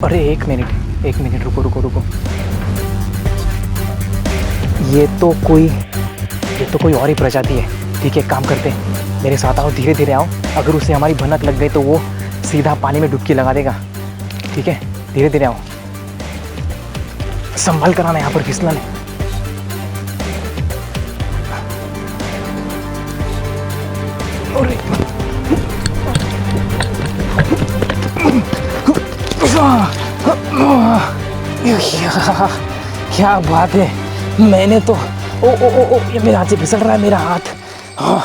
अरे एक मिनट रुको रुको रुको। ये तो कोई और ही प्रजाति है। ठीक है, काम करते हैं, मेरे साथ आओ, धीरे धीरे आओ। अगर उसे हमारी भनक लग गई तो वो सीधा पानी में डुबकी लगा देगा। ठीक है, धीरे धीरे आओ, संभल कर आना, यहाँ पर फिसलन है। क्या बात है, मैंने तो ओ ये मेरे हाथ से फिसल रहा है मेरा हाथ। हाँ,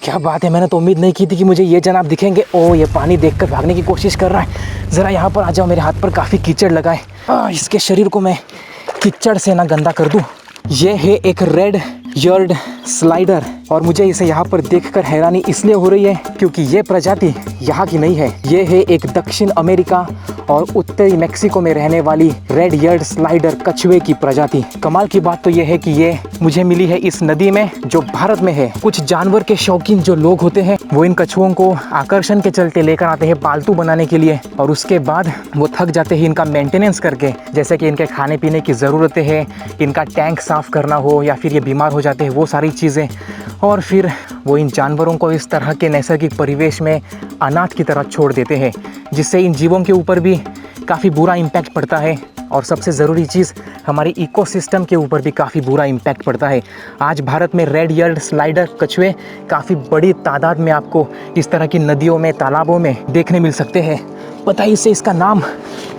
क्या बात है, मैंने तो उम्मीद नहीं की थी कि मुझे ये जनाब दिखेंगे। ओ, ये पानी देखकर भागने की कोशिश कर रहा है। ज़रा यहाँ पर आ जाओ, मेरे हाथ पर काफ़ी कीचड़ लगा है। इसके शरीर को मैं कीचड़ से ना गंदा कर दूँ। ये है एक रेड यर्ड स्लाइडर और मुझे इसे यहाँ पर देखकर हैरानी इसलिए हो रही है क्योंकि ये प्रजाति यहाँ की नहीं है। ये है एक दक्षिण अमेरिका और उत्तरी मेक्सिको में रहने वाली रेड यर्ड स्लाइडर कछुए की प्रजाति। कमाल की बात तो ये है कि ये मुझे मिली है इस नदी में जो भारत में है। कुछ जानवर के शौकीन जो लोग होते हैं वो इन कछुओं को आकर्षण के चलते लेकर आते हैं पालतू बनाने के लिए, और उसके बाद वो थक जाते हैं इनका मेंटेनेंस करके, जैसे कि इनके खाने पीने की ज़रूरतें हैं, इनका टैंक साफ़ करना हो या फिर ये बीमार हो जाते हैं, वो सारी चीज़ें। और फिर वो इन जानवरों को इस तरह के नैसर्गिक परिवेश में अनाथ की तरह छोड़ देते हैं, जिससे इन जीवों के ऊपर भी काफ़ी बुरा इम्पैक्ट पड़ता है। और सबसे ज़रूरी चीज़, हमारी इकोसिस्टम के ऊपर भी काफ़ी बुरा इम्पैक्ट पड़ता है। आज भारत में रेड यर्ड स्लाइडर कछुए काफ़ी बड़ी तादाद में आपको इस तरह की नदियों में, तालाबों में देखने मिल सकते हैं। पता है इसे इसका नाम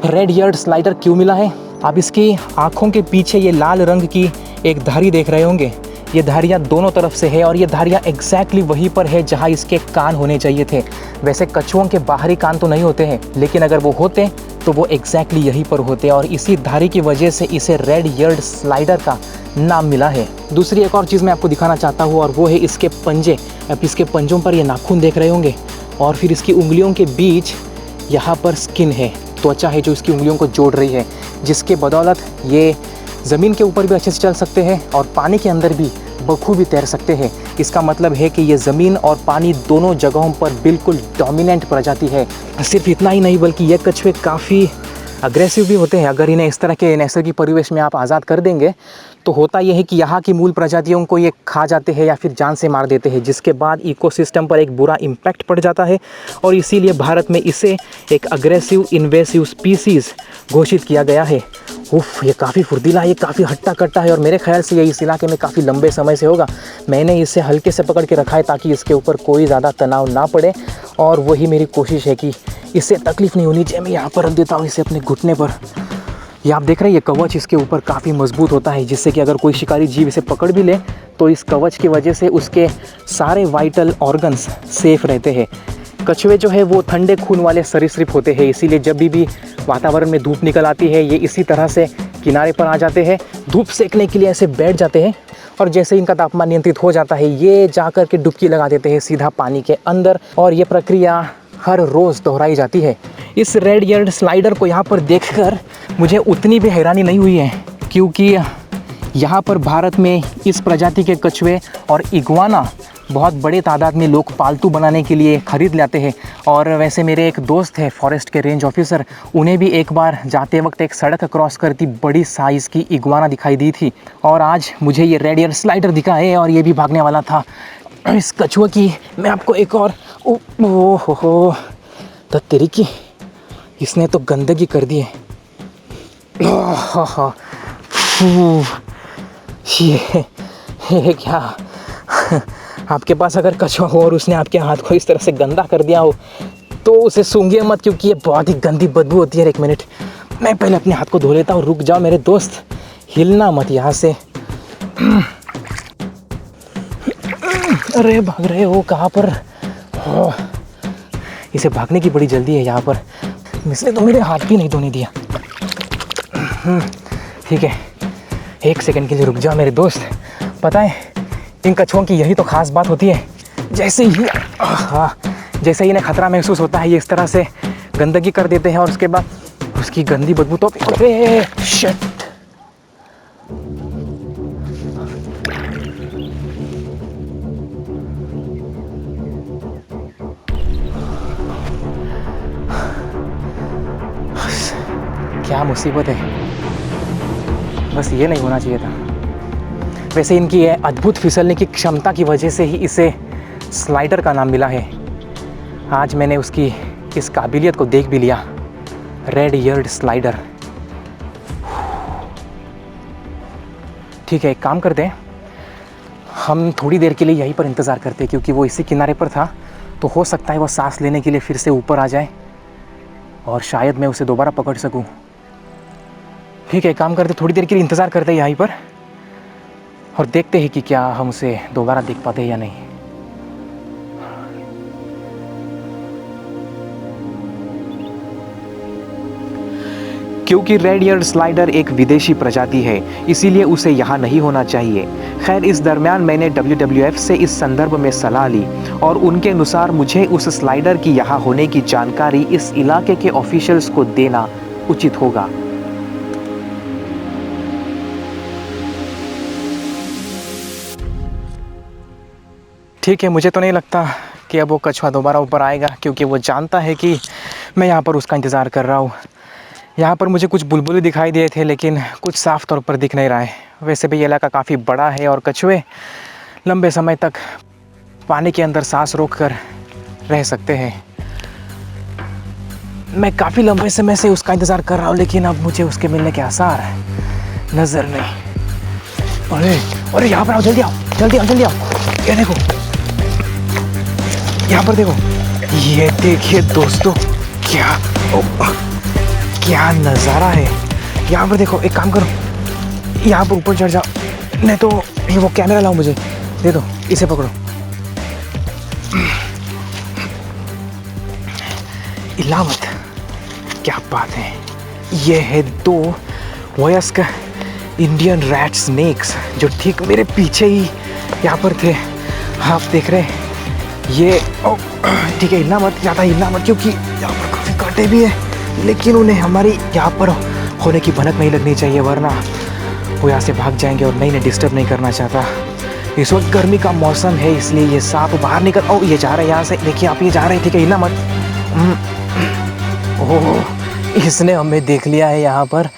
रेड यर्ड स्लाइडर क्यों मिला है? आप इसकी आँखों के पीछे ये लाल रंग की एक धारी देख रहे होंगे। ये धारियाँ दोनों तरफ से है और ये धारियाँ एग्जैक्टली वहीं पर है जहाँ इसके कान होने चाहिए थे। वैसे कछुओं के बाहरी कान तो नहीं होते हैं, लेकिन अगर वो होते तो वो एग्जैक्टली यहीं पर होते, और इसी धारी की वजह से इसे रेड यर्ड स्लाइडर का नाम मिला है। दूसरी एक और चीज़ मैं आपको दिखाना चाहता हूँ और वो है इसके पंजे। आप इसके पंजों पर ये नाखून देख रहे होंगे और फिर इसकी उंगलियों के बीच यहाँ पर स्किन है, त्वचा है जो इसकी उंगलियों को जोड़ रही है, जिसके बदौलत ये ज़मीन के ऊपर भी अच्छे से चल सकते हैं और पानी के अंदर भी बखूबी तैर सकते हैं। इसका मतलब है कि ये ज़मीन और पानी दोनों जगहों पर बिल्कुल डोमिनेंट प्रजाति है। सिर्फ इतना ही नहीं बल्कि ये कछुए काफ़ी अग्रेसिव भी होते हैं। अगर इन्हें इस तरह के नैसर्गिक परिवेश में आप आज़ाद कर देंगे तो होता यह है कि यहाँ की मूल प्रजातियों को ये खा जाते हैं या फिर जान से मार देते हैं, जिसके बाद इकोसिस्टम पर एक बुरा इम्पैक्ट पड़ जाता है। और इसीलिए भारत में इसे एक अग्रेसिव इन्वेसिव स्पीसीज़ घोषित किया गया है। उफ, ये काफ़ी फुर्तीला है, ये काफ़ी हट्टा कट्टा है और मेरे ख्याल से ये इस इलाके में काफ़ी लंबे समय से होगा। मैंने इसे हल्के से पकड़ के रखा है ताकि इसके ऊपर कोई ज़्यादा तनाव ना पड़े, और वही मेरी कोशिश है कि इससे तकलीफ़ नहीं होनी चाहिए। मैं यहाँ पर रख देता हूँ इसे अपने घुटने पर। ये आप देख रहे हैं, ये कवच इसके ऊपर काफ़ी मजबूत होता है, जिससे कि अगर कोई शिकारी जीव इसे पकड़ भी ले तो इस कवच की वजह से उसके सारे वाइटल ऑर्गन्स सेफ रहते हैं। कछुए जो है वो ठंडे खून वाले सरीसृप होते हैं, इसीलिए जब भी वातावरण में धूप निकल आती है ये इसी तरह से किनारे पर आ जाते हैं, धूप सेकने के लिए ऐसे बैठ जाते हैं, और जैसे इनका तापमान नियंत्रित हो जाता है ये जाकर के डुबकी लगा देते हैं सीधा पानी के अंदर, और ये प्रक्रिया हर रोज़ दोहराई जाती है। इस रेड यर्ड स्लाइडर को यहाँ पर देखकर मुझे उतनी भी हैरानी नहीं हुई है, क्योंकि यहाँ पर भारत में इस प्रजाति के कछुए और इग्वाना बहुत बड़े तादाद में लोग पालतू बनाने के लिए ख़रीद लाते हैं। और वैसे मेरे एक दोस्त है फॉरेस्ट के रेंज ऑफिसर, उन्हें भी एक बार जाते वक्त एक सड़क क्रॉस करती बड़ी साइज़ की इग्वाना दिखाई दी थी, और आज मुझे ये रेड यर्ड स्लाइडर दिखा है और ये भी भागने वाला था। इस कछुए की मैं आपको एक और हो तो तेरी की, इसने तो गंदगी कर दी है। ये क्या, आपके पास अगर कछुआ हो और उसने आपके हाथ को इस तरह से गंदा कर दिया हो तो उसे सूंघिए मत, क्योंकि ये बहुत ही गंदी बदबू होती है। एक मिनट, मैं पहले अपने हाथ को धो लेता हूँ। रुक जाओ मेरे दोस्त, हिलना मत यहाँ से। अरे भाग रहे हो कहाँ पर? इसे भागने की बड़ी जल्दी है यहाँ पर, इसने तो मेरे हाथ भी नहीं धोने दिया। ठीक है, एक सेकंड के लिए रुक जाओ मेरे दोस्त। पता है इन कछुओं की यही तो ख़ास बात होती है, जैसे ही इन्हें खतरा महसूस होता है ये इस तरह से गंदगी कर देते हैं, और उसके बाद उसकी गंदी बदबू तो अरे शिट। क्या मुसीबत है, बस ये नहीं होना चाहिए था। वैसे इनकी ये अद्भुत फिसलने की क्षमता की वजह से ही इसे स्लाइडर का नाम मिला है। आज मैंने उसकी इस काबिलियत को देख भी लिया, रेड ईयर्ड स्लाइडर। ठीक है, एक काम करते हैं, हम थोड़ी देर के लिए यहीं पर इंतज़ार करते हैं, क्योंकि वो इसी किनारे पर था, तो हो सकता है वो सांस लेने के लिए फिर से ऊपर आ जाए और शायद मैं उसे दोबारा पकड़ सकूं। ठीक है, काम करते, थोड़ी देर के लिए इंतज़ार करते हैं यहीं पर और देखते हैं कि क्या हम उसे दोबारा देख पाते हैं या नहीं। क्योंकि रेड ईयर्ड स्लाइडर एक विदेशी प्रजाति है, इसीलिए उसे यहाँ नहीं होना चाहिए। खैर, इस दरमियान मैंने WWF से इस संदर्भ में सलाह ली और उनके अनुसार मुझे उस स्लाइडर की यहाँ होने की जानकारी इस इलाके के ऑफिशियल्स को देना उचित होगा। ठीक है, मुझे तो नहीं लगता कि अब वो कछुआ दोबारा ऊपर आएगा, क्योंकि वो जानता है कि मैं यहाँ पर उसका इंतज़ार कर रहा हूँ। यहाँ पर मुझे कुछ बुलबुले दिखाई दिए थे, लेकिन कुछ साफ़ तौर पर दिख नहीं रहा है। वैसे भी ये इलाका काफ़ी बड़ा है और कछुए लंबे समय तक पानी के अंदर सांस रोककर रह सकते हैं। मैं काफ़ी लंबे समय से उसका इंतज़ार कर रहा हूँ, लेकिन अब मुझे उसके मिलने के आसार नज़र नहीं। अरे अरे, यहाँ पर आओ, जल्दी आओ, जल्दी आओ, जल्दी आओ। ये देखो, यहाँ पर देखो, ये देखिए दोस्तों, क्या नज़ारा है। यहाँ पर देखो, एक काम करो, यहाँ पर ऊपर चढ़ जाओ, नहीं तो ये वो कैमरा लाओ, मुझे दे दो, इसे पकड़ो। इलामत, क्या बात है। ये है 2 वयस्क इंडियन रैट स्नेक्स जो ठीक मेरे पीछे ही यहाँ पर थे, आप देख रहे हैं। ये ठीक है, हिलना मत, ज़्यादा हिलना मत, क्योंकि यहाँ पर काफ़ी कांटे भी है, लेकिन उन्हें हमारी यहाँ पर होने की भनक नहीं लगनी चाहिए, वरना वो यहाँ से भाग जाएंगे और नहीं डिस्टर्ब नहीं करना चाहता। इस वक्त गर्मी का मौसम है, इसलिए ये सांप बाहर निकल, ये जा रहे हैं यहाँ से, देखिए आप, ये जा रहे हैं। ठीक है, हिलना मत। ओह, इसने हमें देख लिया है यहाँ पर।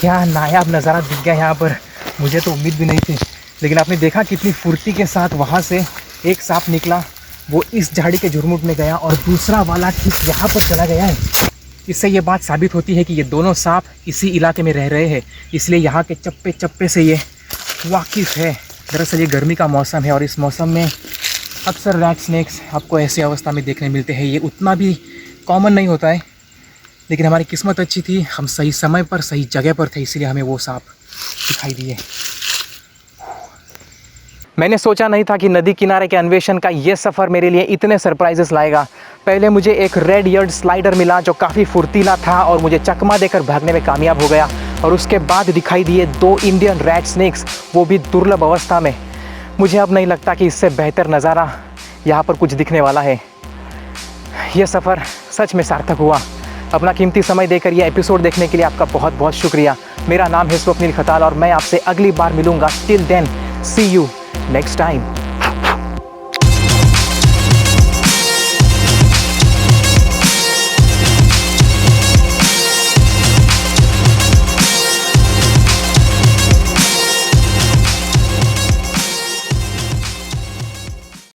क्या नायाब नज़ारा दिख गया यहाँ पर, मुझे तो उम्मीद भी नहीं थी। लेकिन आपने देखा कितनी फुर्ती के साथ वहाँ से एक सांप निकला, वो इस झाड़ी के झुरमुट में गया और दूसरा वाला ठीक यहाँ पर चला गया है। इससे ये बात साबित होती है कि ये दोनों सांप इसी इलाके में रह रहे हैं, इसलिए यहाँ के चप्पे चप्पे से ये वाकिफ़ है। दरअसल ये गर्मी का मौसम है और इस मौसम में अक्सर रैट स्नेक्स आपको ऐसी अवस्था में देखने मिलते हैं। ये उतना भी कॉमन नहीं होता है, लेकिन हमारी किस्मत अच्छी थी, हम सही समय पर सही जगह पर थे, इसलिए हमें वो सांप दिखाई दिए। मैंने सोचा नहीं था कि नदी किनारे के अन्वेषण का ये सफ़र मेरे लिए इतने सरप्राइजेस लाएगा। पहले मुझे एक रेड ईयर्ड स्लाइडर मिला जो काफ़ी फुर्तीला था और मुझे चकमा देकर भागने में कामयाब हो गया, और उसके बाद दिखाई दिए 2 इंडियन रैट स्नेक्स, वो भी दुर्लभ अवस्था में। मुझे अब नहीं लगता कि इससे बेहतर नज़ारा यहाँ पर कुछ दिखने वाला है। यह सफ़र सच में सार्थक हुआ। अपना कीमती समय देकर यह एपिसोड देखने के लिए आपका बहुत बहुत शुक्रिया। मेरा नाम है स्वप्निल खताल और मैं आपसे अगली बार मिलूँगा। Till then, see you next time.